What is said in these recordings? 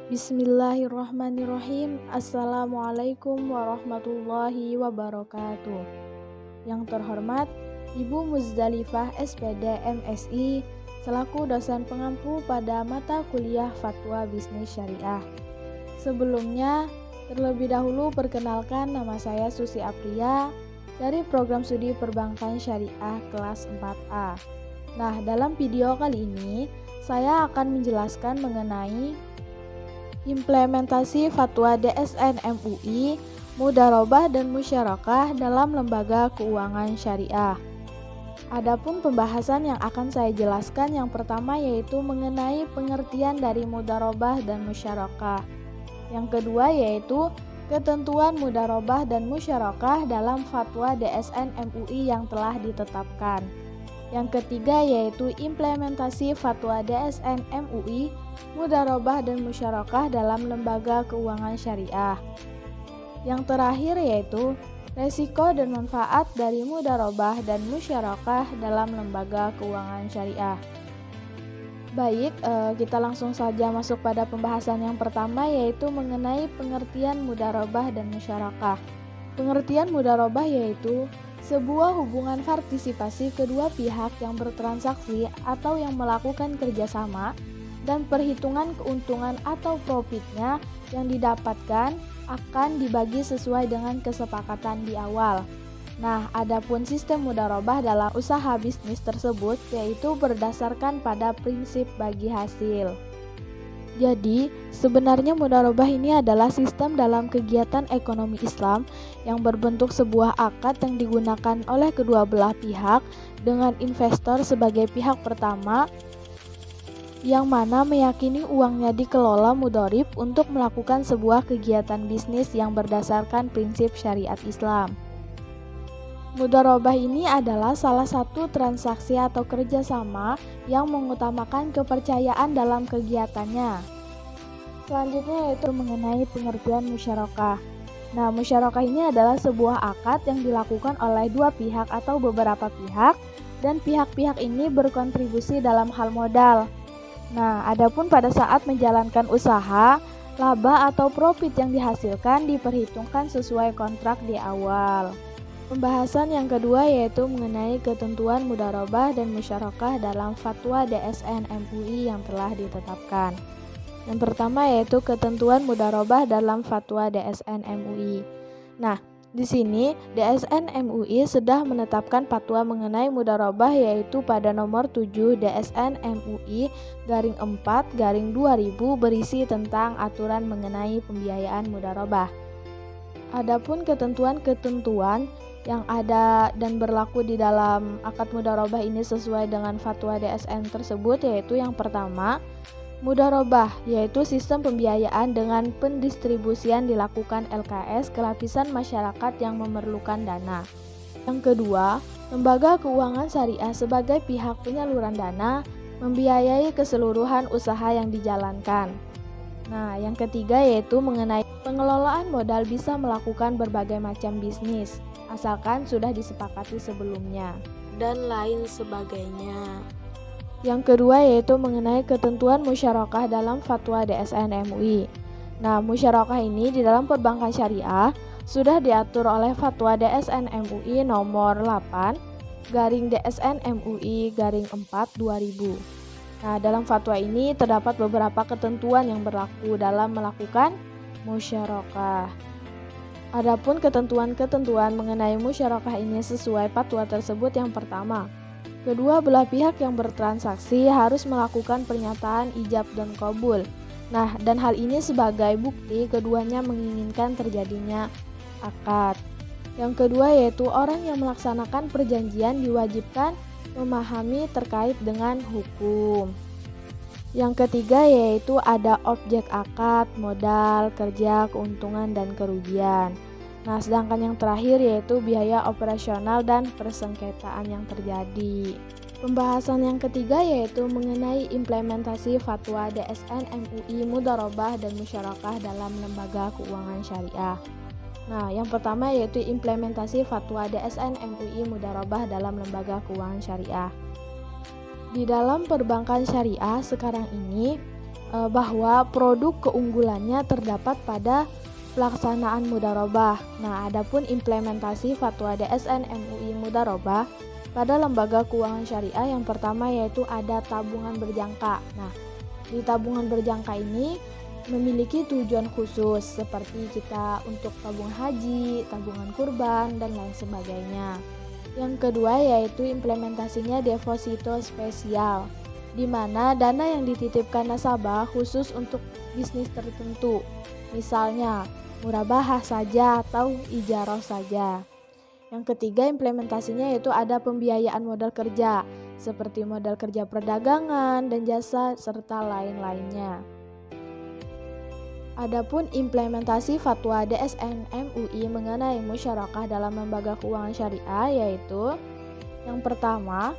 Bismillahirrahmanirrahim. Assalamualaikum warahmatullahi wabarakatuh. Yang terhormat Ibu Muzdalifah SPD MSI selaku dosen pengampu pada mata kuliah Fatwa Bisnis Syariah. Sebelumnya, terlebih dahulu perkenalkan, nama saya Susi Apria dari program studi Perbankan Syariah kelas 4A. Nah, dalam video kali ini saya akan menjelaskan mengenai implementasi fatwa DSN MUI, mudharabah dan musyarakah dalam lembaga keuangan syariah. Adapun pembahasan yang akan saya jelaskan yang pertama yaitu mengenai pengertian dari mudharabah dan musyarakah. Yang kedua yaitu ketentuan mudharabah dan musyarakah dalam fatwa DSN MUI yang telah ditetapkan. Yang ketiga yaitu implementasi fatwa DSN MUI, mudharabah dan musyarakah dalam lembaga keuangan syariah. Yang terakhir yaitu resiko dan manfaat dari mudharabah dan musyarakah dalam lembaga keuangan syariah. Baik, kita langsung saja masuk pada pembahasan yang pertama yaitu mengenai pengertian mudharabah dan musyarakah. Pengertian mudharabah yaitu sebuah hubungan partisipasi kedua pihak yang bertransaksi atau yang melakukan kerjasama dan perhitungan keuntungan atau profitnya yang didapatkan akan dibagi sesuai dengan kesepakatan di awal. Nah, adapun sistem mudharabah dalam usaha bisnis tersebut yaitu berdasarkan pada prinsip bagi hasil. Jadi, sebenarnya mudharabah ini adalah sistem dalam kegiatan ekonomi Islam yang berbentuk sebuah akad yang digunakan oleh kedua belah pihak dengan investor sebagai pihak pertama yang mana meyakini uangnya dikelola mudharib untuk melakukan sebuah kegiatan bisnis yang berdasarkan prinsip syariat Islam. Mudharabah ini adalah salah satu transaksi atau kerjasama yang mengutamakan kepercayaan dalam kegiatannya. Selanjutnya yaitu mengenai pengertian musyarakah. Nah, musyarakah ini adalah sebuah akad yang dilakukan oleh dua pihak atau beberapa pihak dan pihak-pihak ini berkontribusi dalam hal modal. Nah, adapun pada saat menjalankan usaha, laba atau profit yang dihasilkan diperhitungkan sesuai kontrak di awal. Pembahasan yang kedua yaitu mengenai ketentuan mudharabah dan musyarakah dalam fatwa DSN MUI yang telah ditetapkan. Yang pertama yaitu ketentuan mudharabah dalam fatwa DSN MUI. Nah, di sini DSN MUI sudah menetapkan fatwa mengenai mudharabah yaitu pada nomor 7 DSN MUI /4/2000 berisi tentang aturan mengenai pembiayaan mudharabah. Adapun ketentuan-ketentuan yang ada dan berlaku di dalam akad mudharabah ini sesuai dengan fatwa DSN tersebut yaitu yang pertama, mudharabah yaitu sistem pembiayaan dengan pendistribusian dilakukan LKS ke lapisan masyarakat yang memerlukan dana. Yang kedua, lembaga keuangan syariah sebagai pihak penyaluran dana membiayai keseluruhan usaha yang dijalankan. Nah, yang ketiga yaitu mengenai pengelolaan modal bisa melakukan berbagai macam bisnis, asalkan sudah disepakati sebelumnya, dan lain sebagainya. Yang kedua yaitu mengenai ketentuan musyarakah dalam fatwa DSN MUI. Nah, musyarakah ini di dalam perbankan syariah sudah diatur oleh fatwa DSN MUI nomor 8/DSN MUI /4/2000. Nah, dalam fatwa ini terdapat beberapa ketentuan yang berlaku dalam melakukan musyarakah. Adapun ketentuan-ketentuan mengenai musyarakah ini sesuai fatwa tersebut yang pertama, kedua belah pihak yang bertransaksi harus melakukan pernyataan ijab dan qabul. Nah, dan hal ini sebagai bukti keduanya menginginkan terjadinya akad. Yang kedua yaitu orang yang melaksanakan perjanjian diwajibkan memahami terkait dengan hukum. Yang ketiga yaitu ada objek akad, modal, kerja, keuntungan, dan kerugian. Nah, sedangkan yang terakhir yaitu biaya operasional dan persengketaan yang terjadi. Pembahasan yang ketiga yaitu mengenai implementasi fatwa DSN MUI mudharabah dan musyarakah dalam lembaga keuangan syariah. Nah, yang pertama yaitu implementasi fatwa DSN MUI mudharabah dalam lembaga keuangan syariah. Di dalam perbankan syariah sekarang ini, bahwa produk keunggulannya terdapat pada pelaksanaan mudharabah. Nah, adapun implementasi fatwa DSN MUI mudharabah pada lembaga keuangan syariah yang pertama yaitu ada tabungan berjangka. Nah, di tabungan berjangka ini memiliki tujuan khusus seperti kita untuk tabung haji, tabungan kurban, dan lain sebagainya. Yang kedua yaitu implementasinya deposito spesial, di mana dana yang dititipkan nasabah khusus untuk bisnis tertentu, misalnya murabahah saja atau ijarah saja. Yang ketiga implementasinya yaitu ada pembiayaan modal kerja, seperti modal kerja perdagangan dan jasa serta lain-lainnya. Adapun implementasi fatwa DSN MUI mengenai musyarakah dalam lembaga keuangan syariah yaitu yang pertama,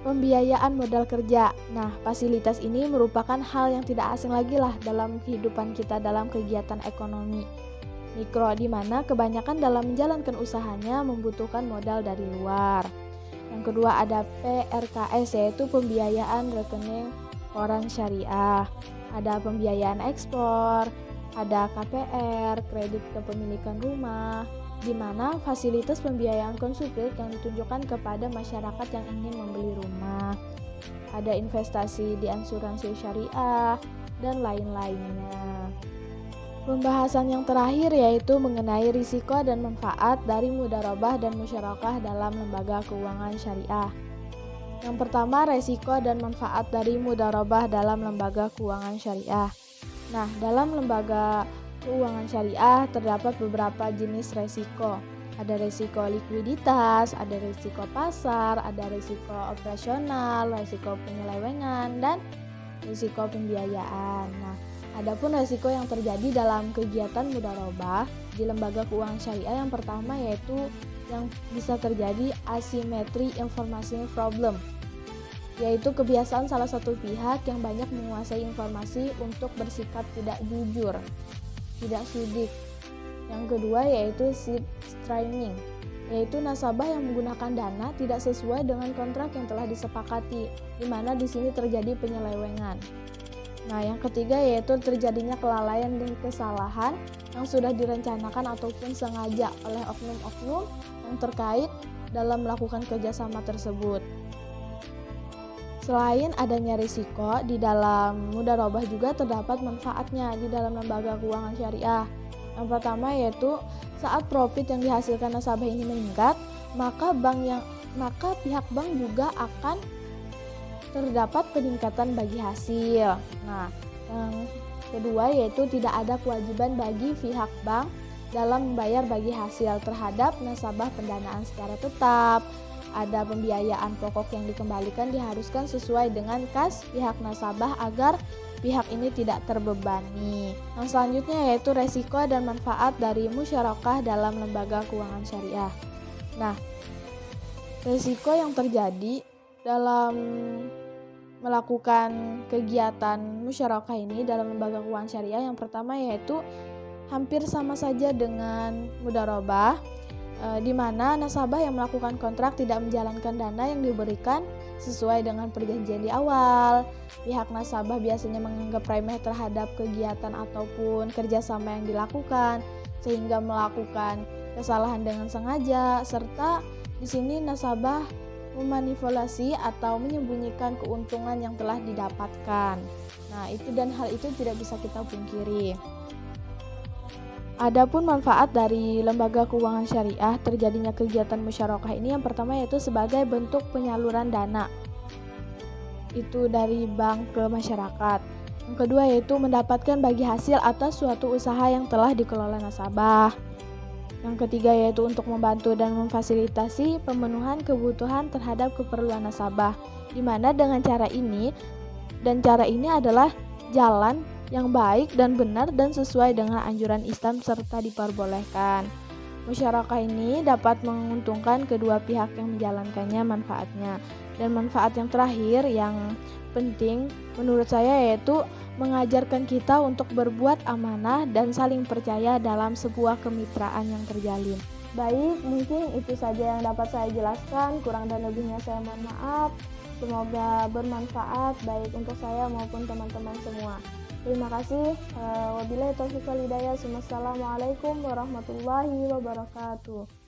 pembiayaan modal kerja. Nah, fasilitas ini merupakan hal yang tidak asing lagi lah dalam kehidupan kita dalam kegiatan ekonomi mikro, di mana kebanyakan dalam menjalankan usahanya membutuhkan modal dari luar. Yang kedua ada PRKS yaitu pembiayaan rekening koran syariah. Ada pembiayaan ekspor, ada KPR, kredit kepemilikan rumah, di mana fasilitas pembiayaan konsulat yang ditunjukkan kepada masyarakat yang ingin membeli rumah. Ada investasi di asuransi syariah, dan lain-lainnya. Pembahasan yang terakhir yaitu mengenai risiko dan manfaat dari mudharabah dan musyarakah dalam lembaga keuangan syariah. Yang pertama, resiko dan manfaat dari mudharabah dalam lembaga keuangan syariah. Nah, dalam lembaga keuangan syariah terdapat beberapa jenis resiko. Ada resiko likuiditas, ada resiko pasar, ada resiko operasional, resiko penyelewengan, dan resiko pembiayaan. Nah, adapun resiko yang terjadi dalam kegiatan mudharabah di lembaga keuangan syariah yang pertama yaitu yang bisa terjadi asimetri informasi problem, yaitu kebiasaan salah satu pihak yang banyak menguasai informasi untuk bersikap tidak jujur, tidak sidik. Yang kedua yaitu seed streaming, yaitu nasabah yang menggunakan dana tidak sesuai dengan kontrak yang telah disepakati, di mana di sini terjadi penyelewengan. Nah, yang ketiga yaitu terjadinya kelalaian dan kesalahan yang sudah direncanakan ataupun sengaja oleh oknum-oknum yang terkait dalam melakukan kerjasama tersebut. Selain adanya risiko, di dalam mudharabah juga terdapat manfaatnya di dalam lembaga keuangan syariah. Yang pertama yaitu saat profit yang dihasilkan nasabah ini meningkat, maka pihak bank juga akan terdapat peningkatan bagi hasil. Nah, yang kedua yaitu tidak ada kewajiban bagi pihak bank dalam membayar bagi hasil terhadap nasabah pendanaan secara tetap. Ada pembiayaan pokok yang dikembalikan diharuskan sesuai dengan kas pihak nasabah agar pihak ini tidak terbebani. Yang selanjutnya yaitu resiko dan manfaat dari musyarakah dalam lembaga keuangan syariah. Nah, resiko yang terjadi dalam melakukan kegiatan musyarakah ini dalam lembaga keuangan syariah yang pertama yaitu hampir sama saja dengan mudharabah, di mana nasabah yang melakukan kontrak tidak menjalankan dana yang diberikan sesuai dengan perjanjian di awal. Pihak nasabah biasanya menganggap remeh terhadap kegiatan ataupun kerjasama yang dilakukan, sehingga melakukan kesalahan dengan sengaja, serta di sini nasabah memanipulasi atau menyembunyikan keuntungan yang telah didapatkan. Nah, itu dan hal itu tidak bisa kita pungkiri. Adapun manfaat dari lembaga keuangan syariah terjadinya kegiatan musyarakah ini yang pertama yaitu sebagai bentuk penyaluran dana itu dari bank ke masyarakat. Yang kedua yaitu mendapatkan bagi hasil atas suatu usaha yang telah dikelola nasabah. Yang ketiga yaitu untuk membantu dan memfasilitasi pemenuhan kebutuhan terhadap keperluan nasabah, di mana dengan cara ini adalah jalan yang baik dan benar dan sesuai dengan anjuran Islam serta diperbolehkan. Musyarakah ini dapat menguntungkan kedua pihak yang menjalankannya manfaatnya. Dan manfaat yang terakhir yang penting menurut saya yaitu mengajarkan kita untuk berbuat amanah dan saling percaya dalam sebuah kemitraan yang terjalin. Baik, mungkin itu saja yang dapat saya jelaskan. Kurang dan lebihnya saya mohon maaf. Semoga bermanfaat baik untuk saya maupun teman-teman semua. Terima kasih. Wabillahi taufiq wal hidayah. Wassalamualaikum warahmatullahi wabarakatuh.